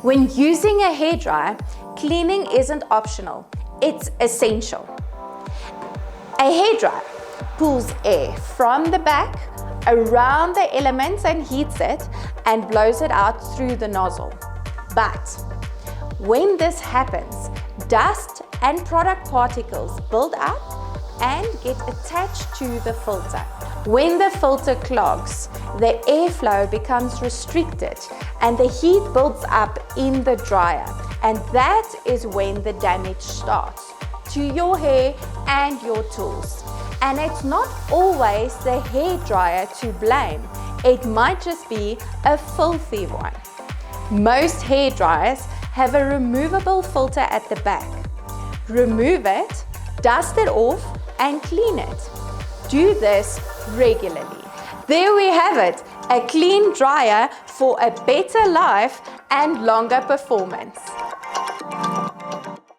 When using a hairdryer, cleaning isn't optional, it's essential. A hairdryer pulls air from the back around the elements and heats it and blows it out through the nozzle. But when this happens, dust and product particles build up and get attached to the filter. When the filter clogs, the airflow becomes restricted and the heat builds up in the dryer, and that is when the damage starts to your hair and your tools. And it's not always the hair dryer to blame. It might just be a filthy one. Most hair dryers have a removable filter at the back. Remove it, dust it off, and clean it. Do this regularly. There we have it, a clean dryer for a better life and longer performance.